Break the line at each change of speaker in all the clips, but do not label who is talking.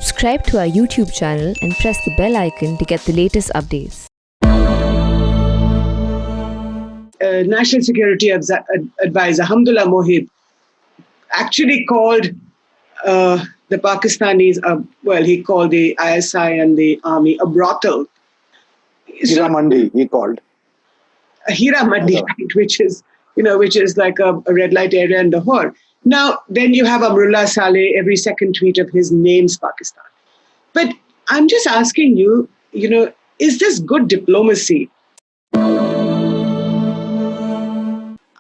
Subscribe to our YouTube channel and press the bell icon to get the latest updates.
National Security Advisor Hamdullah Mohib actually called the Pakistanis, he called the ISI and the army a brothel.
Hira Mandi, he called.
Hira Mandi, right, which is like a red light area in Lahore. Now, then you have Amrullah Saleh, every second tweet of his names Pakistan. But I'm just asking you, is this good diplomacy?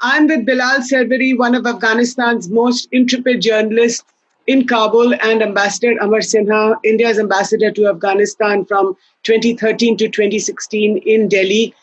I'm with Bilal Sarwary, one of Afghanistan's most intrepid journalists in Kabul, and Ambassador Amar Sinha, India's ambassador to Afghanistan from 2013 to 2016 in Delhi.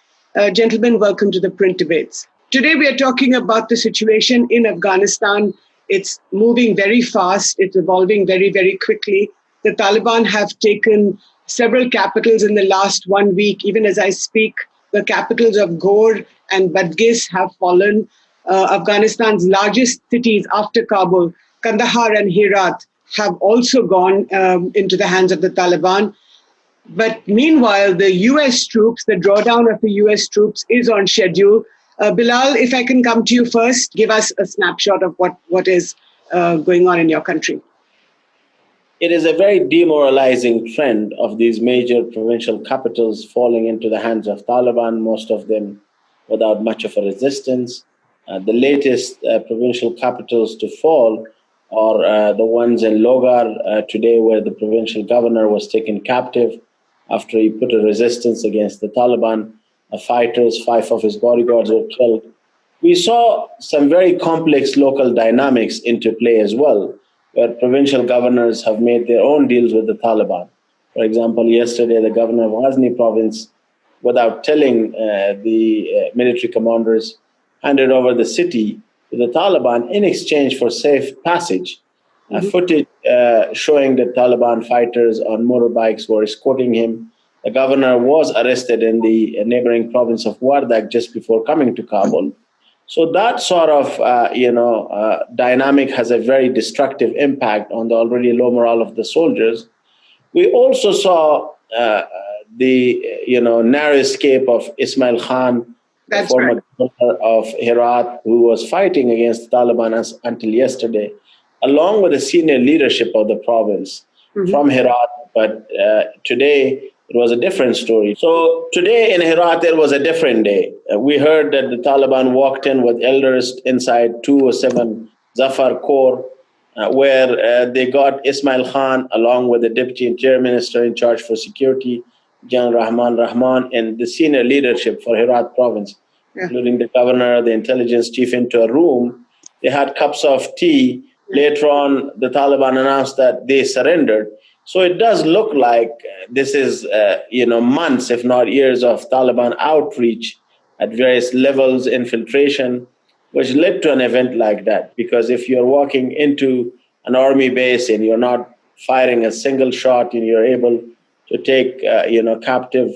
Gentlemen, welcome to the Print Debates. Today we are talking about the situation in Afghanistan. It's moving very fast. It's evolving very, very quickly. The Taliban have taken several capitals in the last 1 week. Even as I speak, the capitals of Ghor and Badghis have fallen. Afghanistan's largest cities after Kabul, Kandahar and Herat, have also gone into the hands of the Taliban. But meanwhile, the US troops, the drawdown of the US troops is on schedule. Bilal, if I can come to you first, give us a snapshot of what is going on in your country.
It is a very demoralizing trend of these major provincial capitals falling into the hands of Taliban, most of them without much of a resistance. The latest provincial capitals to fall are the ones in Logar today, where the provincial governor was taken captive after he put a resistance against the Taliban fighters. 5 of his bodyguards were killed. We saw some very complex local dynamics into play as well, where provincial governors have made their own deals with the Taliban. For example, yesterday, the governor of Ghazni province, without telling the military commanders, handed over the city to the Taliban in exchange for safe passage. Footage showing the Taliban fighters on motorbikes were escorting him. The governor was arrested in the neighboring province of Wardak just before coming to Kabul. So that sort of, dynamic has a very destructive impact on the already low morale of the soldiers. We also saw the narrow escape of Ismail Khan, the former governor of Herat, who was fighting against the Taliban until yesterday, along with the senior leadership of the province from Herat. But today, it was a different story. So today in Herat, there was a different day. We heard that the Taliban walked in with elders inside 207 Zafar Corps, where they got Ismail Khan along with the deputy interior minister in charge for security, General Rahman, and the senior leadership for Herat province, including the governor, the intelligence chief, into a room. They had cups of tea. Later on, the Taliban announced that they surrendered. So it does look like this is, months, if not years, of Taliban outreach at various levels, infiltration, which led to an event like that. Because if you're walking into an army base and you're not firing a single shot and you're able to take, captive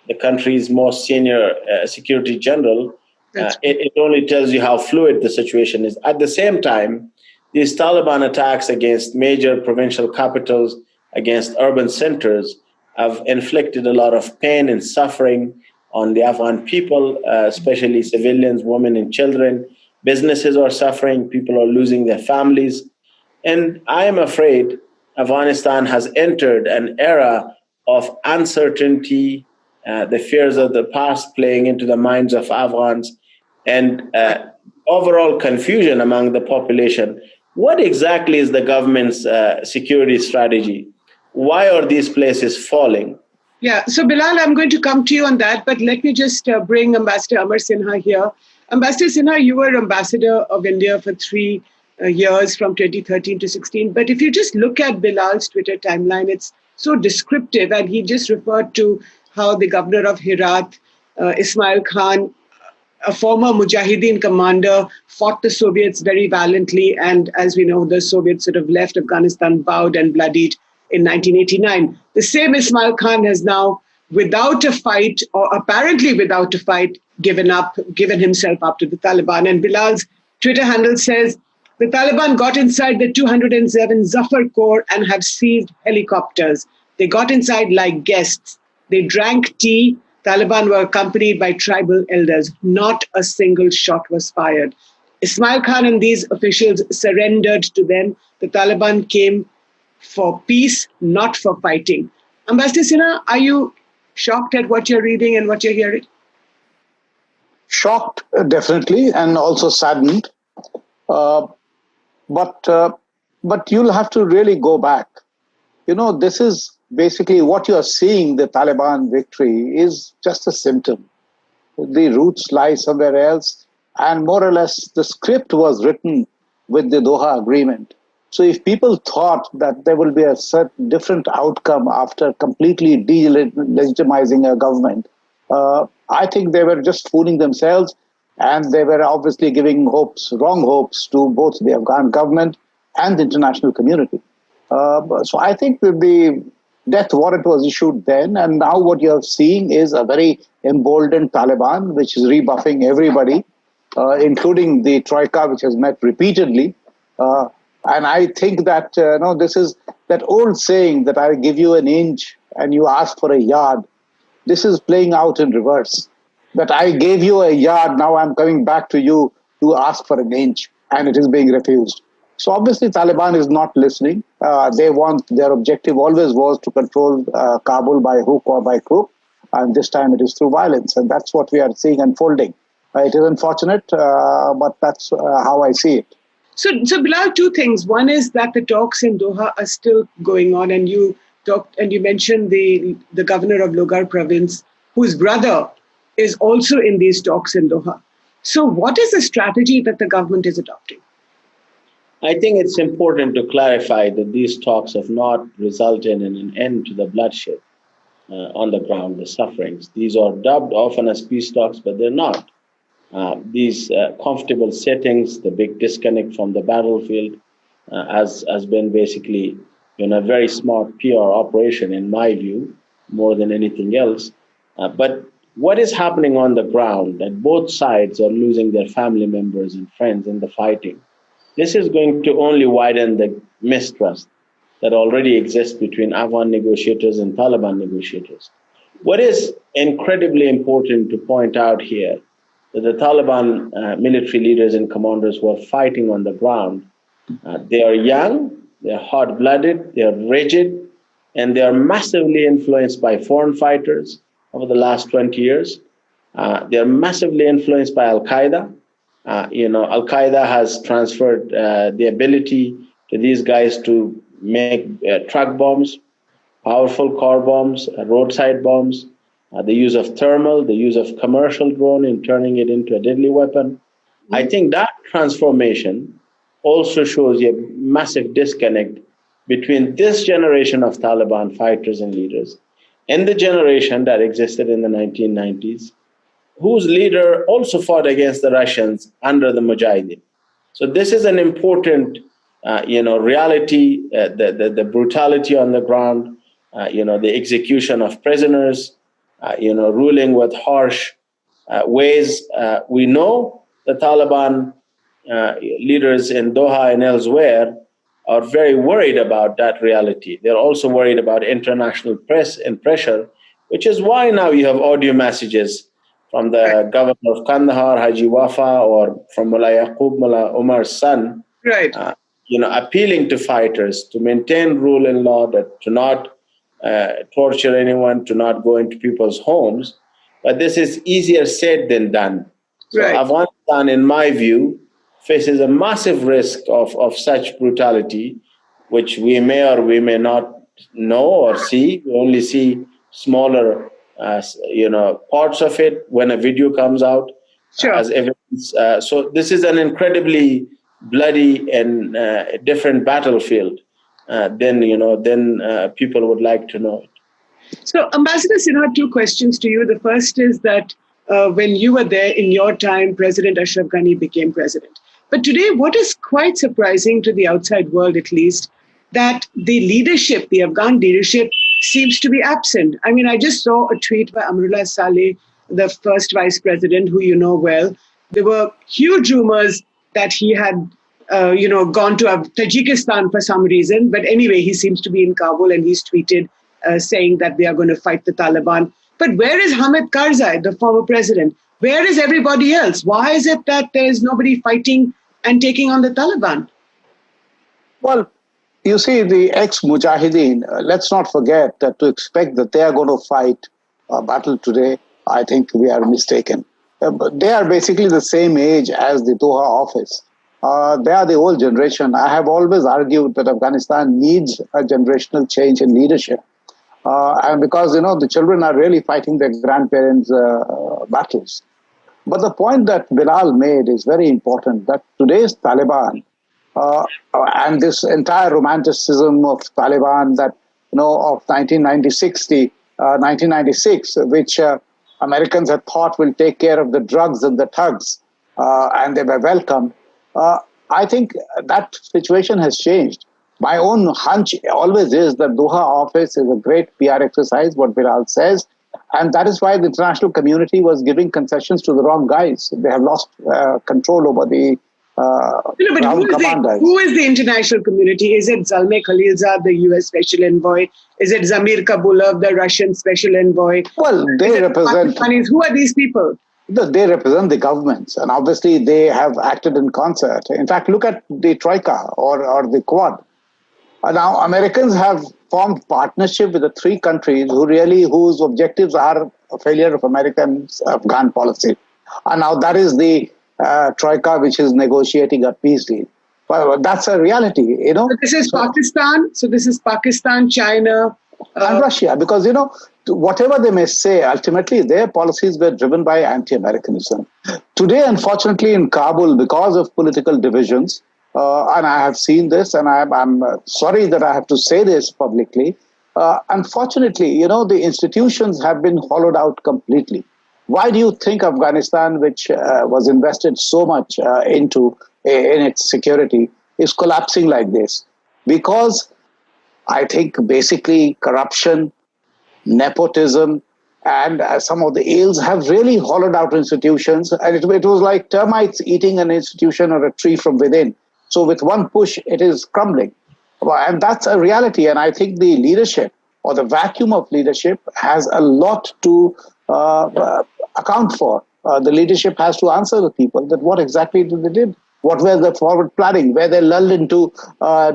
the country's most senior security general, it only tells you how fluid the situation is. At the same time, these Taliban attacks against major provincial capitals, against urban centers, have inflicted a lot of pain and suffering on the Afghan people, especially civilians, women and children. Businesses are suffering, people are losing their families. And I am afraid Afghanistan has entered an era of uncertainty, the fears of the past playing into the minds of Afghans, and overall confusion among the population. What exactly is the government's security strategy? Why are these places falling?
Yeah, so Bilal, I'm going to come to you on that, but let me just bring Ambassador Amar Sinha here. Ambassador Sinha, you were ambassador of India for 3 years from 2013 to 16. But if you just look at Bilal's Twitter timeline, it's so descriptive. And he just referred to how the governor of Herat, Ismail Khan, a former Mujahideen commander, fought the Soviets very valiantly. And as we know, the Soviets sort of left Afghanistan bowed and bloodied in 1989. The same Ismail Khan has now, without a fight, or apparently without a fight, given himself up to the Taliban. And Bilal's Twitter handle says, The Taliban got inside the 207 Zafar Corps and have seized helicopters. They got inside like guests. They drank tea. Taliban were accompanied by tribal elders. Not a single shot was fired. Ismail Khan and these officials surrendered to them. The Taliban came for peace, not for fighting. Ambassador Sinha, are you shocked at what you're reading and what you're hearing?
Shocked, definitely, and also saddened. Uh, but you'll have to really go back. This is basically what you're seeing. The Taliban victory is just a symptom. The roots lie somewhere else, and more or less the script was written with the Doha agreement. So if people thought that there will be a certain different outcome after completely delegitimizing a government, I think they were just fooling themselves, and they were obviously giving wrong hopes to both the Afghan government and the international community. So I think the death warrant was issued then, and now what you're seeing is a very emboldened Taliban, which is rebuffing everybody, including the Troika, which has met repeatedly. And I think that this is that old saying that I give you an inch and you ask for a yard. This is playing out in reverse. That I gave you a yard, now I'm coming back to you to ask for an inch, and it is being refused. So obviously Taliban is not listening. Their objective always was to control Kabul by hook or by crook, and this time it is through violence, and that's what we are seeing unfolding. It is unfortunate, but that's how I see it.
So Bilal, two things. One is that the talks in Doha are still going on, and you mentioned the governor of Logar province, whose brother is also in these talks in Doha. So what is the strategy that the government is adopting?
I think it's important to clarify that these talks have not resulted in an end to the bloodshed on the ground, the sufferings. These are dubbed often as peace talks, but they're not. These comfortable settings, the big disconnect from the battlefield, has been basically a very smart PR operation, in my view, more than anything else. But what is happening on the ground, that both sides are losing their family members and friends in the fighting, this is going to only widen the mistrust that already exists between Afghan negotiators and Taliban negotiators. What is incredibly important to point out here, that the Taliban military leaders and commanders who are fighting on the ground, they are young, they are hot-blooded, they are rigid, and they are massively influenced by foreign fighters over the last 20 years. They are massively influenced by Al-Qaeda. Al-Qaeda has transferred the ability to these guys to make truck bombs, powerful car bombs, roadside bombs, the use of thermal, the use of commercial drone in turning it into a deadly weapon. I think that transformation also shows a massive disconnect between this generation of Taliban fighters and leaders and the generation that existed in the 1990s, whose leader also fought against the Russians under the Mujahideen. So this is an important, reality, the brutality on the ground, the execution of prisoners, ruling with harsh ways. We know the Taliban leaders in Doha and elsewhere are very worried about that reality. They're also worried about international press and pressure, which is why now you have audio messages from the governor of Kandahar, Haji Wafa, or from Mullah Yaqub, Mullah Umar's son,
right?
Appealing to fighters to maintain rule and law, that to not torture anyone, to not go into people's homes. But this is easier said than done. So
right.
Afghanistan, in my view, faces a massive risk of such brutality, which we may or we may not know or see. We only see smaller, parts of it when a video comes out as evidence. So this is an incredibly bloody and different battlefield than people would like to know it.
So, Ambassador Sinha, two questions to you. The first is that when you were there in your time, President Ashraf Ghani became president. But today, what is quite surprising to the outside world, at least, that the leadership, the Afghan leadership, seems to be absent. I mean, I just saw a tweet by Amrullah Saleh, the first vice president, who you know well. There were huge rumors that he had gone to Tajikistan for some reason. But anyway, he seems to be in Kabul, and he's tweeted saying that they are going to fight the Taliban. But where is Hamid Karzai, the former president? Where is everybody else? Why is it that there is nobody fighting and taking on the Taliban?
Well, you see, the ex-Mujahideen, let's not forget that to expect that they are going to fight a battle today, I think we are mistaken. But they are basically the same age as the Doha office. They are the old generation. I have always argued that Afghanistan needs a generational change in leadership. And because, the children are really fighting their grandparents' battles. But the point that Bilal made is very important, that today's Taliban and this entire romanticism of Taliban that, of 1996, which Americans had thought will take care of the drugs and the thugs, and they were welcomed. I think that situation has changed. My own hunch always is that Doha office is a great PR exercise, what Bilal says, and that is why the international community was giving concessions to the wrong guys. They have lost control over the ground commanders.
Who is the international community? Is it Zalmay Khalilzad, the US Special Envoy? Is it Zamir Kabulov, the Russian Special Envoy?
Well, they represent...
Who are these people?
They represent the governments, and obviously they have acted in concert. In fact, look at the Troika or the Quad. Now, Americans have formed partnership with the three countries whose objectives are a failure of Americans' Afghan policy. And now that is the Troika, which is negotiating a peace deal. Well, that's a reality,
So this is Pakistan. So this is Pakistan, China,
and Russia, because whatever they may say, ultimately their policies were driven by anti-Americanism. Today, unfortunately, in Kabul, because of political divisions, and I have seen this, and I'm sorry that I have to say this publicly. Unfortunately, the institutions have been hollowed out completely. Why do you think Afghanistan, which was invested so much in its security, is collapsing like this? Because I think basically corruption, nepotism, and some of the ills have really hollowed out institutions. And it was like termites eating an institution or a tree from within. So with one push, it is crumbling. And that's a reality. And I think the leadership or the vacuum of leadership has a lot to account for. The leadership has to answer the people that what exactly they did. What were the forward planning? Were they lulled into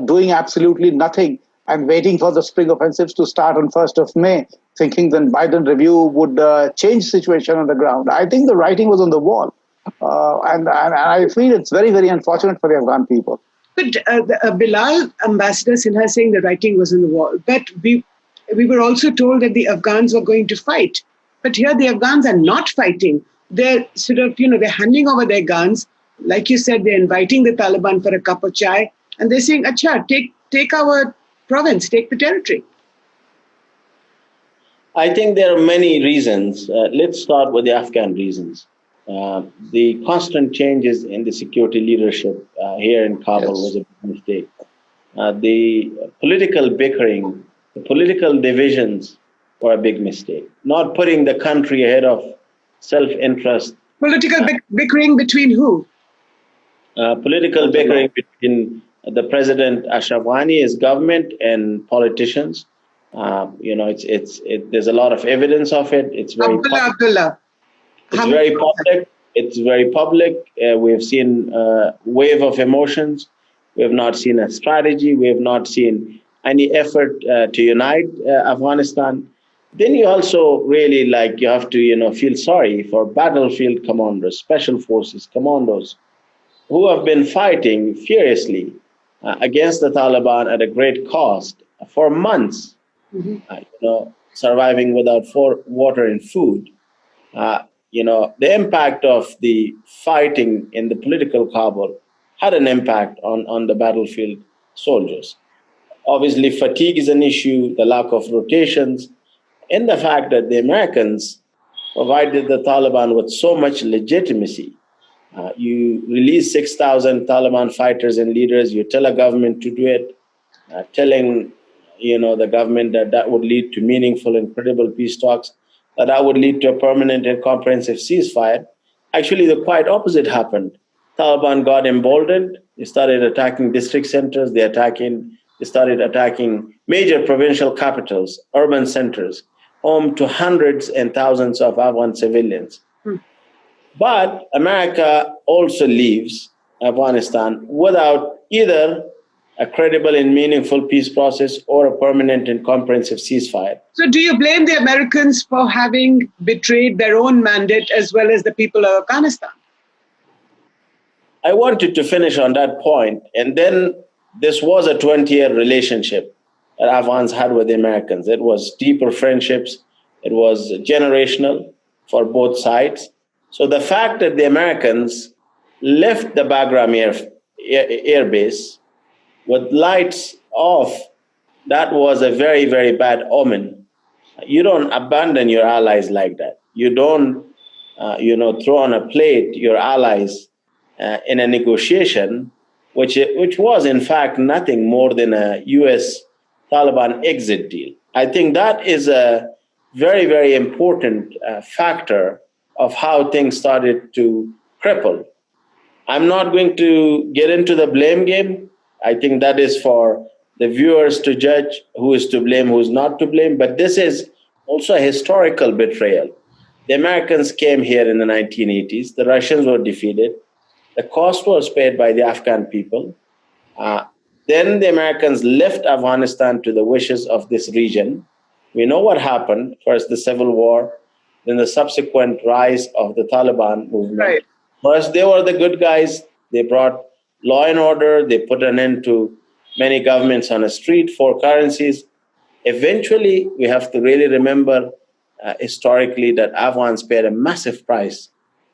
doing absolutely nothing and waiting for the spring offensives to start on 1st of May, thinking that Biden review would change the situation on the ground? I think the writing was on the wall. And I feel it's very, very unfortunate for the Afghan people.
But Bilal, Ambassador Sinha saying the writing was on the wall. But we were also told that the Afghans were going to fight. But here the Afghans are not fighting. They're sort of, they're handing over their guns. Like you said, they're inviting the Taliban for a cup of chai. And they're saying, Acha, take our province, take the territory.
I think there are many reasons. Let's start with the Afghan reasons. The constant changes in the security leadership here in Kabul was a big mistake. The political bickering, the political divisions were a big mistake. Not putting the country ahead of self-interest.
Political bickering between who?
Political bickering between the president Ashraf Ghani, his government, and politicians. There's a lot of evidence of it. It's very
Abdullah.
It's very public. It's very public. We have seen a wave of emotions. We have not seen a strategy. We have not seen any effort to unite Afghanistan. Then you also really you have to feel sorry for battlefield commanders, special forces commandos, who have been fighting furiously against the Taliban at a great cost for months. Surviving without water and food. The impact of the fighting in the political Kabul had an impact on the battlefield soldiers. Obviously, fatigue is an issue, the lack of rotations, and the fact that the Americans provided the Taliban with so much legitimacy. You release 6,000 Taliban fighters and leaders, you tell a government to do it, telling the government that would lead to meaningful and credible peace talks, that would lead to a permanent and comprehensive ceasefire. Actually, the quite opposite happened. Taliban got emboldened. They started attacking district centers. They started attacking major provincial capitals, urban centers, home to hundreds and thousands of Afghan civilians. But America also leaves Afghanistan without either a credible and meaningful peace process or a permanent and comprehensive ceasefire.
So, do you blame the Americans for having betrayed their own mandate as well as the people of Afghanistan?
I wanted to finish on that point. And then this was a 20-year relationship that Afghans had with the Americans. It was deeper friendships. It was generational for both sides. So the fact that the Americans left the Bagram air base with lights off, that was a very, very bad omen. You don't abandon your allies like that. You don't, throw on a plate your allies in a negotiation, which was in fact nothing more than a U.S. Taliban exit deal. I think that is a very, very important factor of how things started to cripple. I'm not going to get into the blame game. I think that is for the viewers to judge who is to blame, who is not to blame. But this is also a historical betrayal. The Americans came here in the 1980s. The Russians were defeated. The cost was paid by the Afghan people. Then the Americans left Afghanistan to the wishes of this region. We know what happened. First, the civil war, then the subsequent rise of the Taliban movement.
Right.
First, they were the good guys. They brought law and order. They put an end to many governments on the street, four currencies. Eventually, we have to really remember historically that Afghans paid a massive price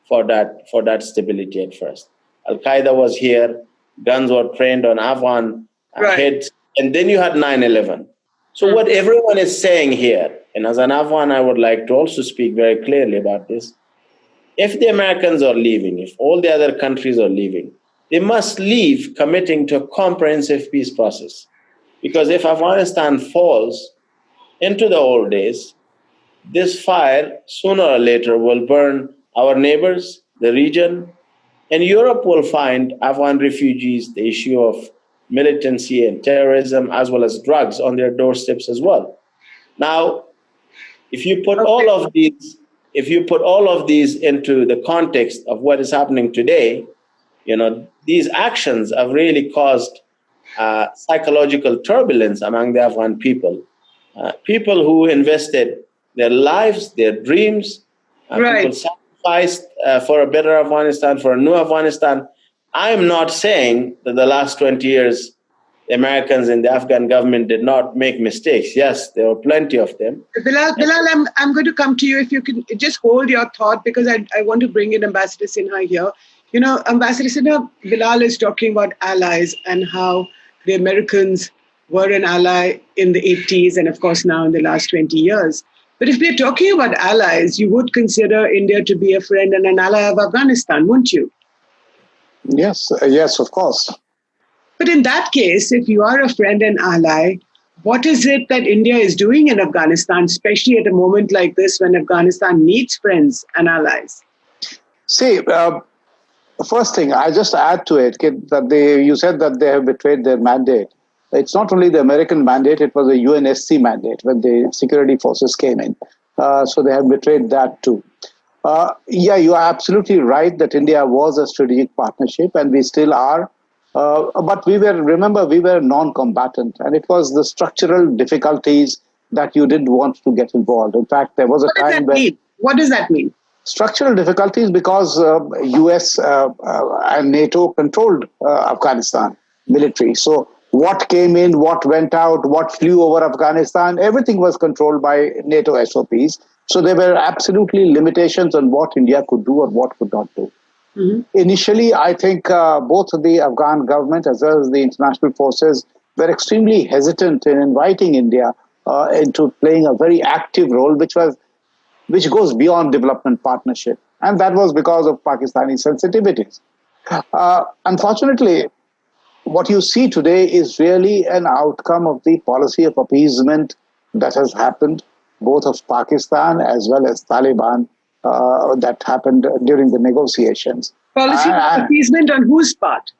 for that stability at first. Al-Qaeda was here. Guns were trained on Afghan heads. And then you had 9/11. So what everyone is saying here, and as an Afghan, I would like to also speak very clearly about this. If the Americans are leaving, if all the other countries are leaving, they must leave committing to a comprehensive peace process. Because if Afghanistan falls into the old days, this fire, sooner or later, will burn our neighbors, the region, and Europe will find Afghan refugees, the issue of militancy and terrorism, as well as drugs on their doorsteps as well. Now, if you put all of these into the context of what is happening today, these actions have really caused psychological turbulence among the Afghan people. People who invested their lives, their dreams, people sacrificed for a better Afghanistan, for a new Afghanistan. I'm not saying that the last 20 years, the Americans and the Afghan government did not make mistakes. Yes, there were plenty of them.
Bilal, I'm going to come to you if you can just hold your thought, because I want to bring in Ambassador Sinha here. Ambassador Sinha, Bilal is talking about allies and how the Americans were an ally in the 80s and, of course, now in the last 20 years. But if we're talking about allies, you would consider India to be a friend and an ally of Afghanistan, wouldn't you?
Yes, of course.
But in that case, if you are a friend and ally, what is it that India is doing in Afghanistan, especially at a moment like this when Afghanistan needs friends and allies?
See, the first thing, I just add to it that you said that they have betrayed their mandate. It's not only the American mandate, it was a UNSC mandate when the security forces came in. So they have betrayed that too. You are absolutely right that India was a strategic partnership and we still are. But we were non-combatant, and it was the structural difficulties that you didn't want to get involved. In fact, there was a time when...
What does that mean?
Structural difficulties because US and NATO controlled Afghanistan military. So what came in, what went out, what flew over Afghanistan, everything was controlled by NATO SOPs. So there were absolutely limitations on what India could do or what could not do. Mm-hmm. Initially, I think both the Afghan government as well as the international forces were extremely hesitant in inviting India into playing a very active role, which goes beyond development partnership. And that was because of Pakistani sensitivities. Unfortunately, what you see today is really an outcome of the policy of appeasement that has happened, both of Pakistan as well as Taliban, that happened during the negotiations.
Policy of
Uh,
appeasement on whose part?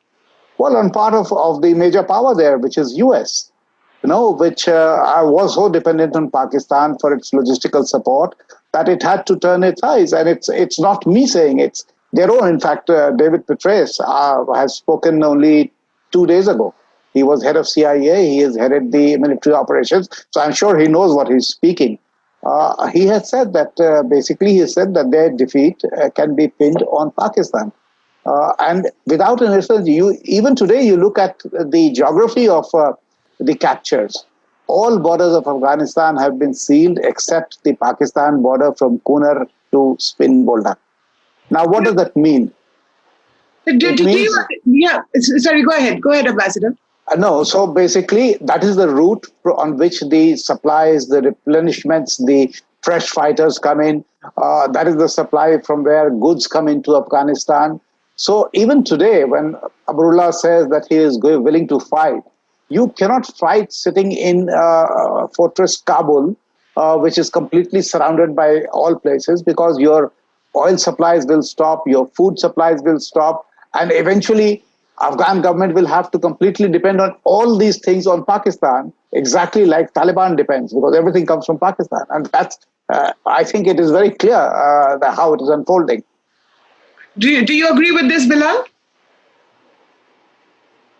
well, on part of the major power there, which is US, which was so dependent on Pakistan for its logistical support that it had to turn its eyes. And it's not me saying, it's their own. In fact, David Petraeus has spoken only 2 days ago. He was head of CIA. He has headed the military operations. So I'm sure he knows what he's speaking. He has said that basically he said that their defeat can be pinned on Pakistan. And without an research, even today you look at the geography of the captures. All borders of Afghanistan have been sealed except the Pakistan border from Kunar to Spin Boldak. Now, what does that mean? It means
Sorry, go ahead, Ambassador.
no. So basically, that is the route on which the supplies, the replenishments, the fresh fighters come in. That is the supply from where goods come into Afghanistan. So even today, when Abrullah says that he is willing to fight, you cannot fight sitting in Fortress Kabul, which is completely surrounded by all places, because your oil supplies will stop, your food supplies will stop, and eventually Afghan government will have to completely depend on all these things on Pakistan, exactly like Taliban depends, because everything comes from Pakistan. And that's, I think it is very clear how it is unfolding.
Do you agree with this, Bilal?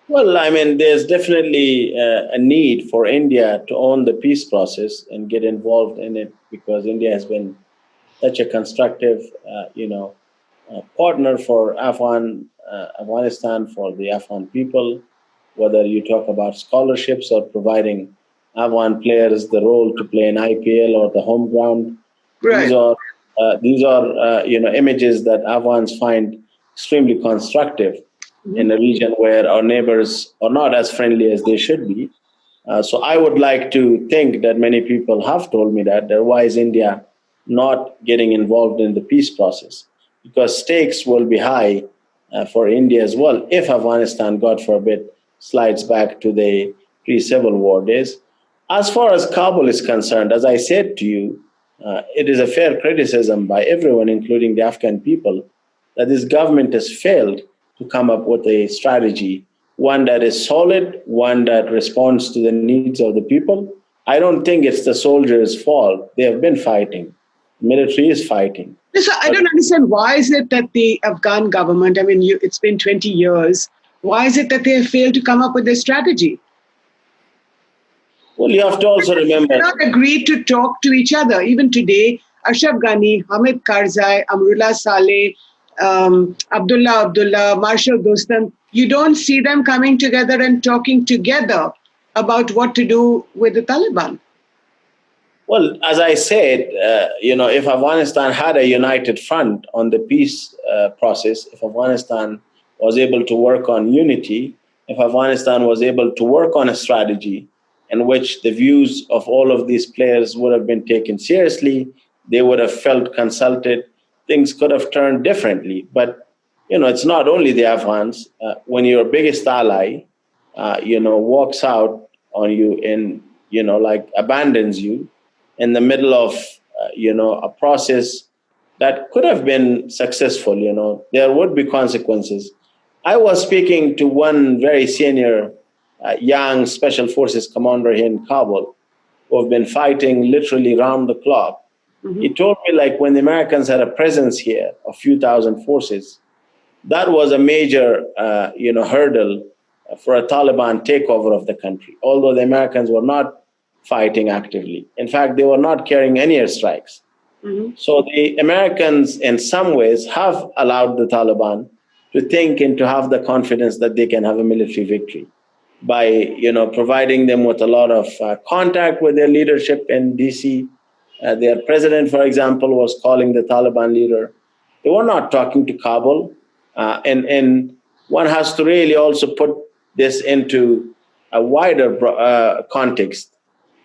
Well, I mean, there's definitely a need for India to own the peace process and get involved in it, because India has been such a constructive, partner for Afghanistan, for the Afghan people. Whether you talk about scholarships or providing Afghan players the role to play in IPL or the home ground,
Right.
these are images that Afghans find extremely constructive in a region where our neighbors are not as friendly as they should be. So I would like to think that many people have told me that why is India not getting involved in the peace process? Because stakes will be high for India as well if Afghanistan, God forbid, slides back to the pre-civil war days. As far as Kabul is concerned, as I said to you, it is a fair criticism by everyone, including the Afghan people, that this government has failed to come up with a strategy, one that is solid, one that responds to the needs of the people. I don't think it's the soldiers' fault. They have been fighting. The military is fighting.
So I don't understand, why is it that the Afghan government, I mean, it's been 20 years, why is it that they have failed to come up with a strategy?
Well, you have to also remember.
They not agreed to talk to each other. Even today, Ashraf Ghani, Hamid Karzai, Amrullah Saleh, Abdullah, Marshal Dostum, you don't see them coming together and talking together about what to do with the Taliban.
Well, as I said, if Afghanistan had a united front on the peace process, if Afghanistan was able to work on unity, if Afghanistan was able to work on a strategy in which the views of all of these players would have been taken seriously, they would have felt consulted, things could have turned differently. But, it's not only the Afghans. When your biggest ally, walks out on you and, abandons you in the middle of, a process that could have been successful, there would be consequences. I was speaking to one very senior young special forces commander here in Kabul who have been fighting literally round the clock. Mm-hmm. He told me, like, when the Americans had a presence here, a few thousand forces, that was a major, hurdle for a Taliban takeover of the country, although the Americans were not fighting actively. In fact, they were not carrying any airstrikes. Mm-hmm. So the Americans, in some ways, have allowed the Taliban to think and to have the confidence that they can have a military victory by, providing them with a lot of contact with their leadership in DC. Their president, for example, was calling the Taliban leader. They were not talking to Kabul. And one has to really also put this into a wider context.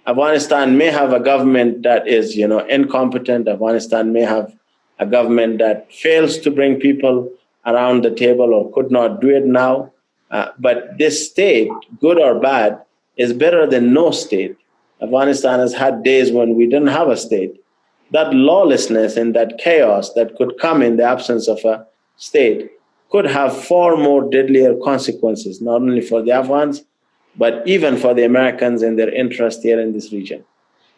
Afghanistan may have a government that is, incompetent. Afghanistan may have a government that fails to bring people around the table or could not do it now. But this state, good or bad, is better than no state. Afghanistan has had days when we didn't have a state. that lawlessness and that chaos that could come in the absence of a state could have far more deadlier consequences, not only for the Afghans, but even for the Americans and their interest here in this region.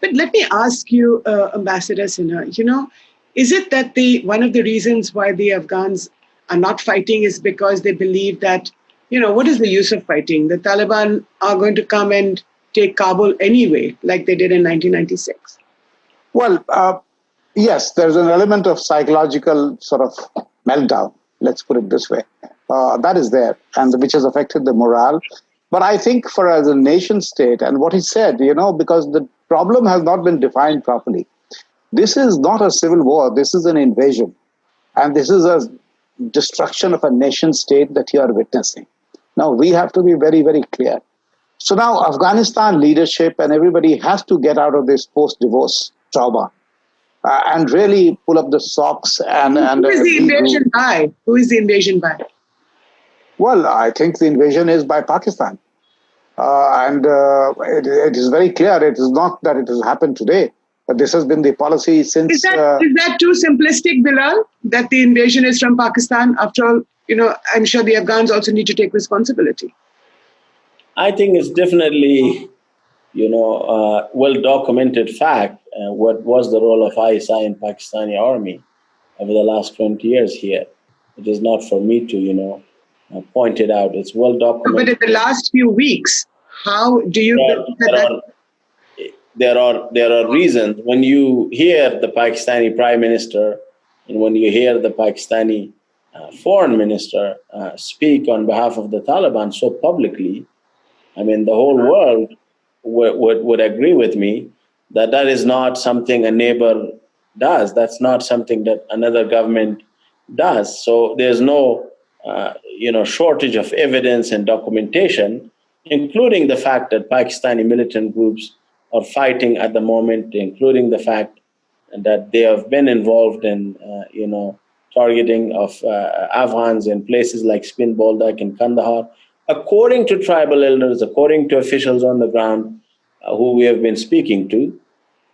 But let me ask you, Ambassador Sinha, is it that one of the reasons why the Afghans are not fighting is because they believe that, what is the use of fighting? The Taliban are going to come and take Kabul anyway, like they did in 1996.
Well, yes, there's an element of psychological sort of meltdown, let's put it this way. That is there, and which has affected the morale. But I think for as a nation state, and what he said, because the problem has not been defined properly. This is not a civil war. This is an invasion. And this is a destruction of a nation state that you are witnessing. Now, we have to be very, very clear. So now Afghanistan leadership and everybody has to get out of this post-divorce trauma and really pull up the socks and
who is the invasion by? Who is the invasion by?
Well, I think the invasion is by Pakistan. It is very clear. It is not that it has happened today, but this has been the policy since...
Is that too simplistic, Bilal, that the invasion is from Pakistan? After all, I'm sure the Afghans also need to take responsibility.
I think it's definitely, well-documented fact what was the role of ISI in Pakistani army over the last 20 years here. It is not for me to, point it out. It's well-documented.
But in the last few weeks, how do you...
There are reasons. When you hear the Pakistani Prime Minister and when you hear the Pakistani Foreign Minister speak on behalf of the Taliban so publicly, I mean, the whole world would agree with me that that is not something a neighbor does. That's not something that another government does. So there's no, shortage of evidence and documentation, including the fact that Pakistani militant groups are fighting at the moment, including the fact that they have been involved in, targeting of Afghans in places like Spin Boldak and Kandahar, according to tribal elders, according to officials on the ground who we have been speaking to.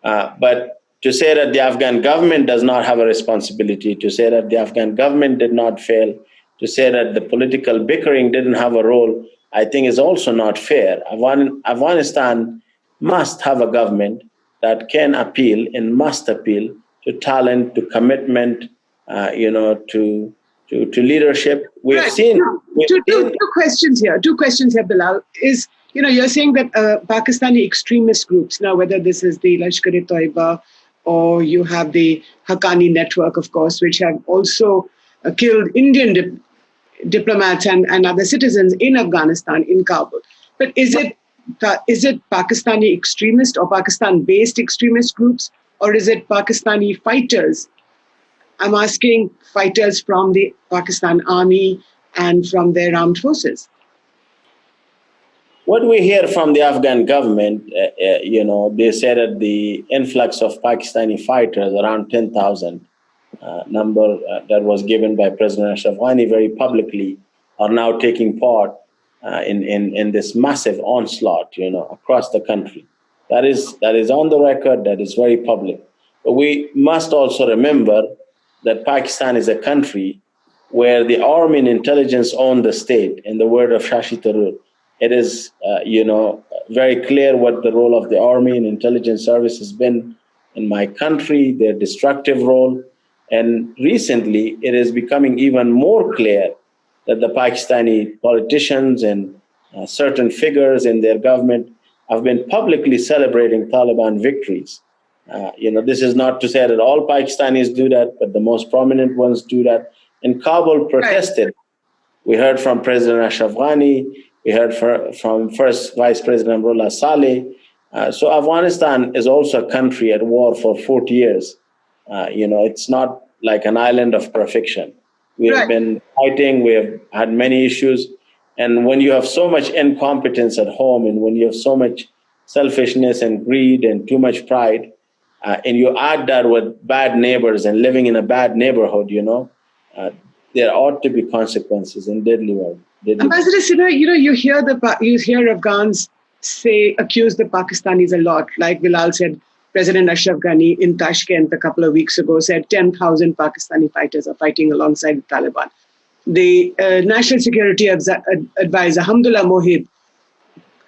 But to say that the Afghan government does not have a responsibility, to say that the Afghan government did not fail, to say that the political bickering didn't have a role, I think is also not fair. Afghanistan must have a government that can appeal and must appeal to talent, to commitment, to leadership. We have seen...
Two questions here, Bilal. You're saying that Pakistani extremist groups, now whether this is the Lashkar-e-Taiba or you have the Haqqani network, of course, which have also killed Indian diplomats and other citizens in Afghanistan, in Kabul. But is it Pakistani extremist or Pakistan-based extremist groups, or is it Pakistani fighters? I'm asking fighters from the Pakistan army and from their armed forces.
What we hear from the Afghan government, they say that the influx of Pakistani fighters, around 10,000 number that was given by President Ashraf Ghani very publicly, are now taking part in this massive onslaught, across the country. That is on the record. That is very public. But we must also remember that Pakistan is a country where the army and intelligence own the state. In the word of Shashi Tharoor, it is, very clear what the role of the army and intelligence service has been in my country, their destructive role. And recently, it is becoming even more clear that the Pakistani politicians and certain figures in their government have been publicly celebrating Taliban victories. This is not to say that all Pakistanis do that, but the most prominent ones do that. And Kabul protested. Right. We heard from President Ashraf Ghani. We heard from First Vice President Amrullah Saleh. So Afghanistan is also a country at war for 40 years. It's not like an island of perfection. We have been fighting. We have had many issues. And when you have so much incompetence at home, and when you have so much selfishness and greed and too much pride, and you add that with bad neighbors and living in a bad neighborhood, there ought to be consequences in deadly ways.
Ambassador Sinha, you hear Afghans accuse the Pakistanis a lot. Like Bilal said, President Ashraf Ghani in Tashkent a couple of weeks ago said 10,000 Pakistani fighters are fighting alongside the Taliban. The National Security Advisor, Hamdullah Mohib,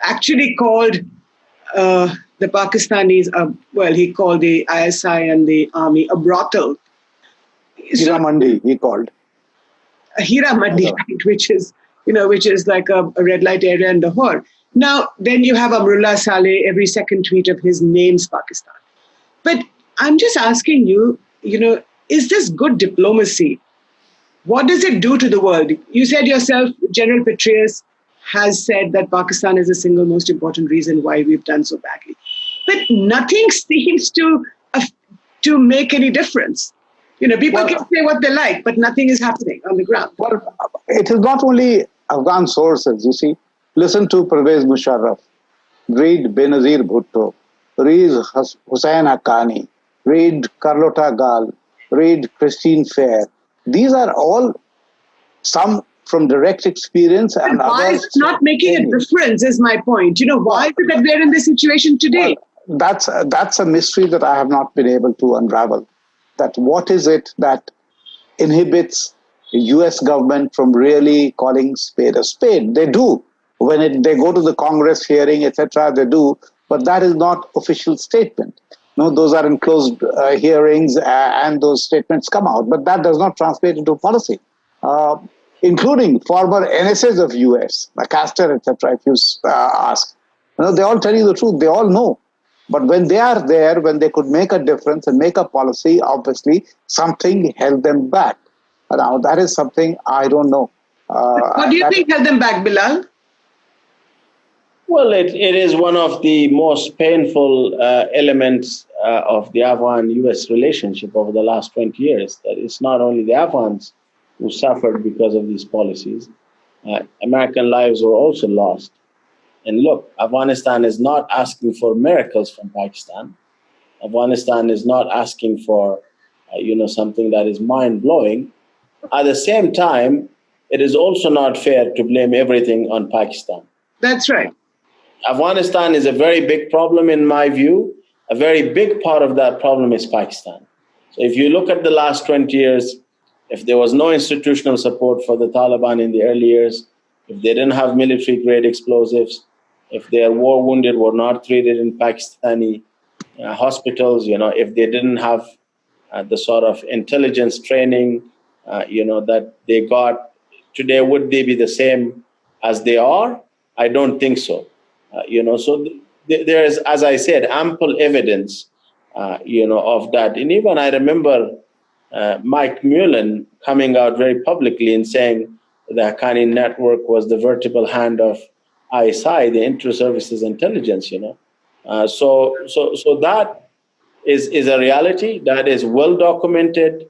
actually called the Pakistanis, he called the ISI and the army a brothel.
Hira Mandi, he called.
Hira Mandi, right, which is like a red light area in Lahore. Now, then you have Amrullah Saleh, every second tweet of his names Pakistan. But I'm just asking you, is this good diplomacy? What does it do to the world? You said yourself, General Petraeus has said that Pakistan is the single most important reason why we've done so badly. But nothing seems to make any difference. People can say what they like, but nothing is happening on the ground.
Well, it is not only Afghan sources, you see. Listen to Pervez Musharraf, read Benazir Bhutto, read Hussain Haqqani, read Carlota Gal, read Christine Fair. These are all some from direct experience and others.
Why is it not making a difference is my point. Why is it that we're in this situation today?
Well, that's a mystery that I have not been able to unravel. That what is it that inhibits the US government from really calling spade a spade? They do. When they go to the Congress hearing, etc., they do. But that is not official statement. No, those are enclosed hearings and those statements come out. But that does not translate into policy. Including former NSAs of US, like Castor, etc., if you ask. They all tell you the truth. They all know. But when they are there, when they could make a difference and make a policy, obviously something held them back. Now, that is something I don't know.
What do you think held them back, Bilal?
Well, it is one of the most painful elements of the Afghan-US relationship over the last 20 years. That it's not only the Afghans who suffered because of these policies. American lives were also lost. And look, Afghanistan is not asking for miracles from Pakistan. Afghanistan is not asking for, something that is mind-blowing. At the same time, it is also not fair to blame everything on Pakistan.
That's right.
Afghanistan is a very big problem in my view. A very big part of that problem is Pakistan. So if you look at the last 20 years, if there was no institutional support for the Taliban in the early years, if they didn't have military-grade explosives, if their war wounded were not treated in Pakistani hospitals, if they didn't have the sort of intelligence training, that they got today, would they be the same as they are? I don't think so. So there is, as I said, ample evidence, of that. And even I remember Mike Mullen coming out very publicly and saying the Haqqani network was the vertebral hand of ISI, the Inter-Services Intelligence, So that is a reality that is well documented.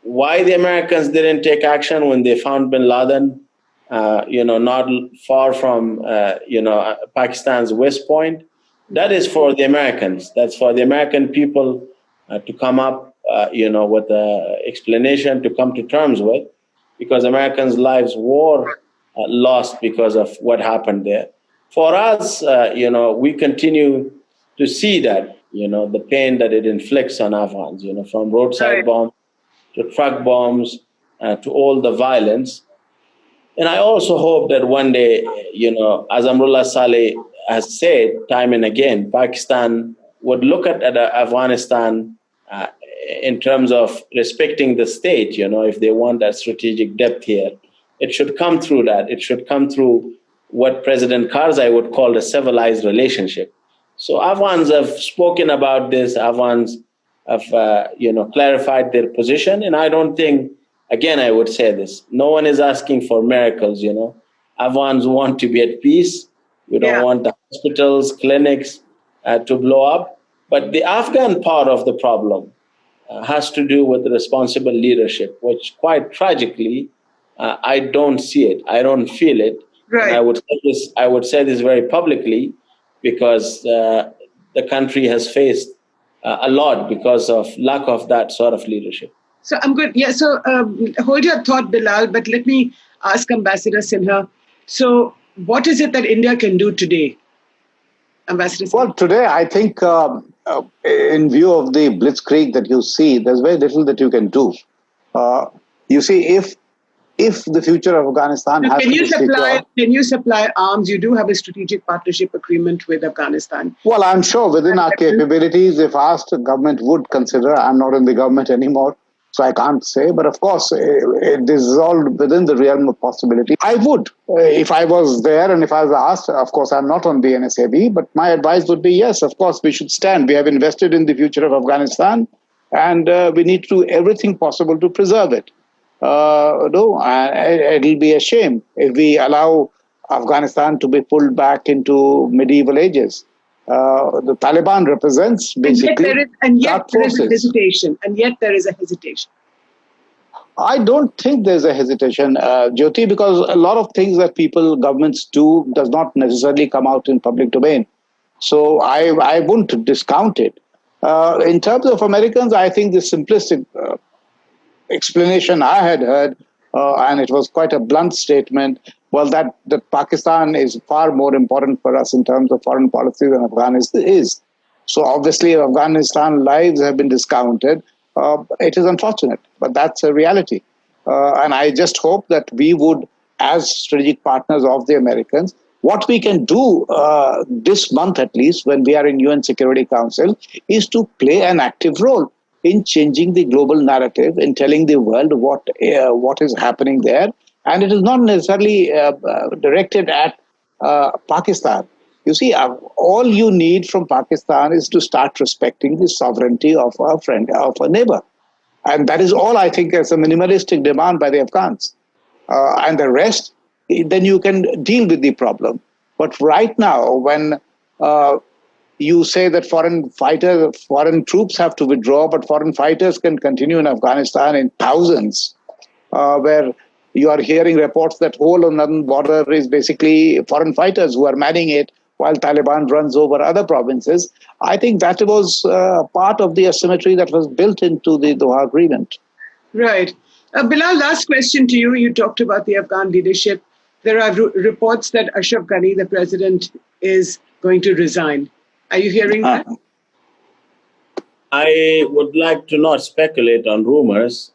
Why the Americans didn't take action when they found bin Laden, not far from, Pakistan's West Point, that is for the Americans. That's for the American people to come up, with an explanation to come to terms with, because Americans' lives were lost because of what happened there. For us, we continue to see that, the pain that it inflicts on Afghans, from roadside bombs to truck bombs to all the violence. And I also hope that one day, as Amrullah Saleh has said time and again, Pakistan would look at Afghanistan in terms of respecting the state, if they want that strategic depth here. It should come through that. It should come through what President Karzai would call a civilized relationship. So Afghans have spoken about this. Afghans have, clarified their position. And I don't think, again, I would say this, no one is asking for miracles, Afghans want to be at peace. We don't want the hospitals, clinics to blow up. But the Afghan part of the problem has to do with the responsible leadership, which quite tragically, I don't see it. I don't feel it.
Right.
And I would say this very publicly, because the country has faced a lot because of lack of that sort of leadership.
So I'm good. Yeah. So hold your thought, Bilal, but let me ask Ambassador Sinha. So what is it that India can do today, Ambassador Sinha?
Well, today I think in view of the blitzkrieg that you see, there's very little that you can do. Uh, you see, if the future of Afghanistan has to be secure.
Can you supply arms? You do have a strategic partnership agreement with Afghanistan.
Well, I'm sure within our capabilities, if asked, the government would consider. I'm not in the government anymore, so I can't say. But of course, this is all within the realm of possibility. I would, if I was there and if I was asked. Of course, I'm not on the NSAB, but my advice would be yes, of course, we should stand. We have invested in the future of Afghanistan, and we need to do everything possible to preserve it. No, it'll be a shame if we allow Afghanistan to be pulled back into medieval ages. The Taliban represents basically
and yet
dark forces.
There is a hesitation. And yet there is a hesitation.
I don't think there's a hesitation, Jyoti, because a lot of things that governments do does not necessarily come out in public domain. So I wouldn't discount it. In terms of Americans, I think the simplistic explanation I had heard, and it was quite a blunt statement, well, that Pakistan is far more important for us in terms of foreign policy than Afghanistan is. So obviously, Afghanistan lives have been discounted. It is unfortunate, but that's a reality. And I just hope that we would, as strategic partners of the Americans, what we can do this month at least, when we are in UN Security Council, is to play an active role in changing the global narrative, in telling the world what is happening there. And it is not necessarily directed at Pakistan. You see, all you need from Pakistan is to start respecting the sovereignty of our friend, of a neighbor. And that is all, I think, as a minimalistic demand by the Afghans. And the rest, then you can deal with the problem. But right now, when you say that foreign troops have to withdraw, but foreign fighters can continue in Afghanistan in thousands, where you are hearing reports that whole northern border is basically foreign fighters who are manning it while Taliban runs over other provinces. I think that was part of the asymmetry that was built into the Doha Agreement.
Right. Bilal, last question to you. You talked about the Afghan leadership. There are reports that Ashraf Ghani, the president, is going to resign. Are you hearing that?
I would like to not speculate on rumors.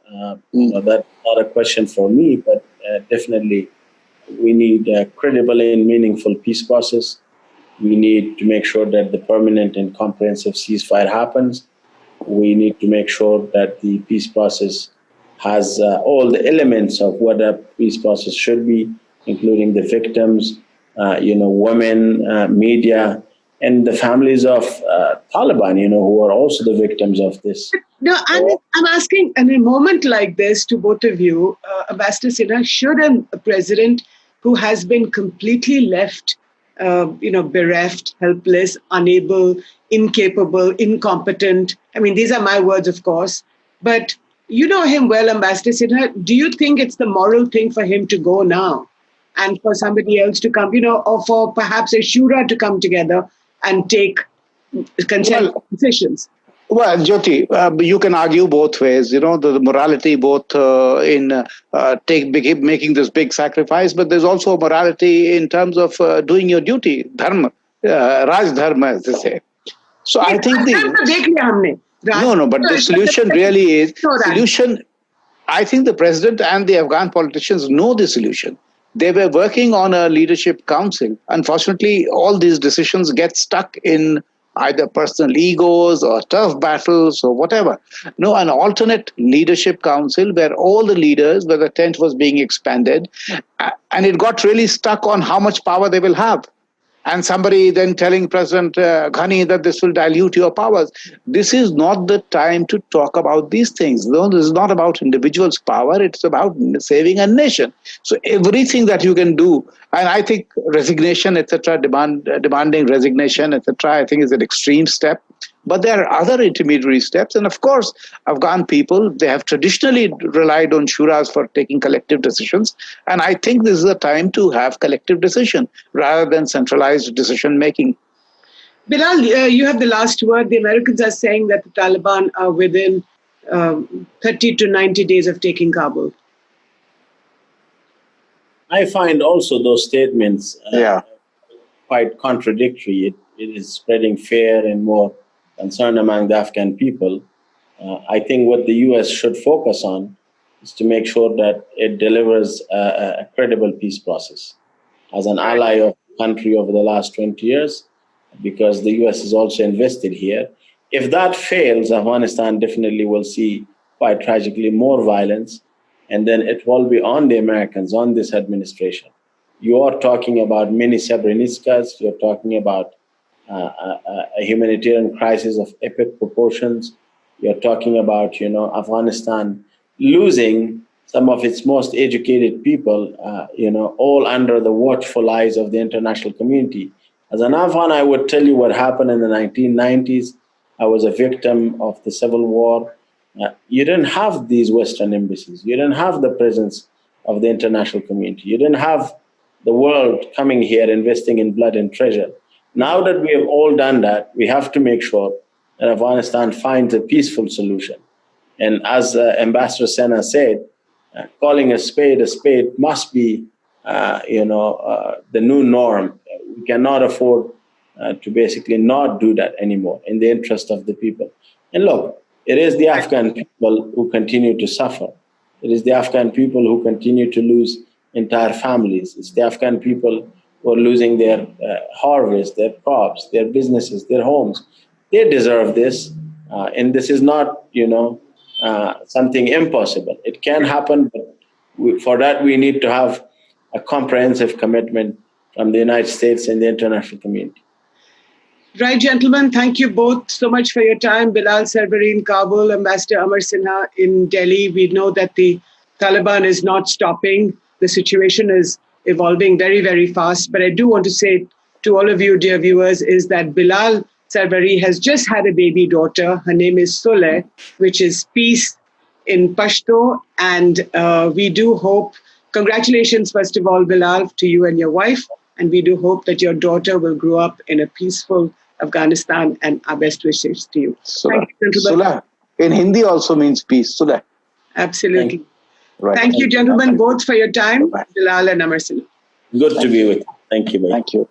That's not a question for me, but definitely we need a credible and meaningful peace process. We need to make sure that the permanent and comprehensive ceasefire happens. We need to make sure that the peace process has all the elements of what a peace process should be, including the victims, women, media, and the families of Taliban, who are also the victims of this.
No, I'm asking, in a moment like this, to both of you, Ambassador Sinha, should a president who has been completely left, bereft, helpless, unable, incapable, incompetent, I mean, these are my words, of course, but you know him well, Ambassador Sinha, do you think it's the moral thing for him to go now and for somebody else to come, or for perhaps a shura to come together and take consensual decisions?
Well, Jyoti, you can argue both ways. The morality both in making this big sacrifice, but there's also a morality in terms of doing your duty, dharma, Raj dharma, as they say. So I think but the solution really is solution. I think the president and the Afghan politicians know the solution. They were working on a leadership council. Unfortunately, all these decisions get stuck in either personal egos or turf battles or whatever. No, an alternate leadership council where all the leaders, where the tent was being expanded, and it got really stuck on how much power they will have. And somebody then telling President Ghani that this will dilute your powers. This is not the time to talk about these things. No, this is not about individuals' power. It's about saving a nation. So everything that you can do, and I think resignation, etc., demanding resignation, etc., I think is an extreme step. But there are other intermediary steps. And of course, Afghan people, they have traditionally relied on shuras for taking collective decisions. And I think this is a time to have collective decision rather than centralized decision making.
Bilal, you have the last word. The Americans are saying that the Taliban are within 30 to 90 days of taking Kabul.
I find also those statements quite contradictory. It is spreading fear and more concern among the Afghan people. I think what the US should focus on is to make sure that it delivers a credible peace process as an ally of the country over the last 20 years, because the US is also invested here. If that fails, Afghanistan definitely will see, quite tragically, more violence, and then it will be on the Americans, on this administration. You are talking about many Srebrenicas, you're talking about a humanitarian crisis of epic proportions. You're talking about, Afghanistan losing some of its most educated people, all under the watchful eyes of the international community. As an Afghan, I would tell you what happened in the 1990s. I was a victim of the civil war. You didn't have these Western embassies. You didn't have the presence of the international community. You didn't have the world coming here investing in blood and treasure. Now that we have all done that, we have to make sure that Afghanistan finds a peaceful solution. And as Ambassador Sinha said, calling a spade must be, the new norm. We cannot afford to basically not do that anymore in the interest of the people. And look, it is the Afghan people who continue to suffer. It is the Afghan people who continue to lose entire families. It's the Afghan people who are losing their harvest, their crops, their businesses, their homes. They deserve this. And this is not, something impossible. It can happen, but for that we need to have a comprehensive commitment from the United States and the international community.
Right, gentlemen, thank you both so much for your time. Bilal Sarwary in Kabul, Ambassador Amar Sinha in Delhi. We know that the Taliban is not stopping. The situation is evolving very, very fast. But I do want to say to all of you, dear viewers, is that Bilal Sarwary has just had a baby daughter. Her name is Soleh, which is peace in Pashto. And we do hope, congratulations, first of all, Bilal, to you and your wife. And we do hope that your daughter will grow up in a peaceful Afghanistan, and our best wishes to you.
Sulah.
Thank you, gentlemen.
Sulah. In Hindi also means peace. Sulah.
Absolutely.
Right.
Thank you, gentlemen, both for your time.
Bye-bye.
Bilal and Amar Sinha.
Good to be with you. Thank you.
Thank you.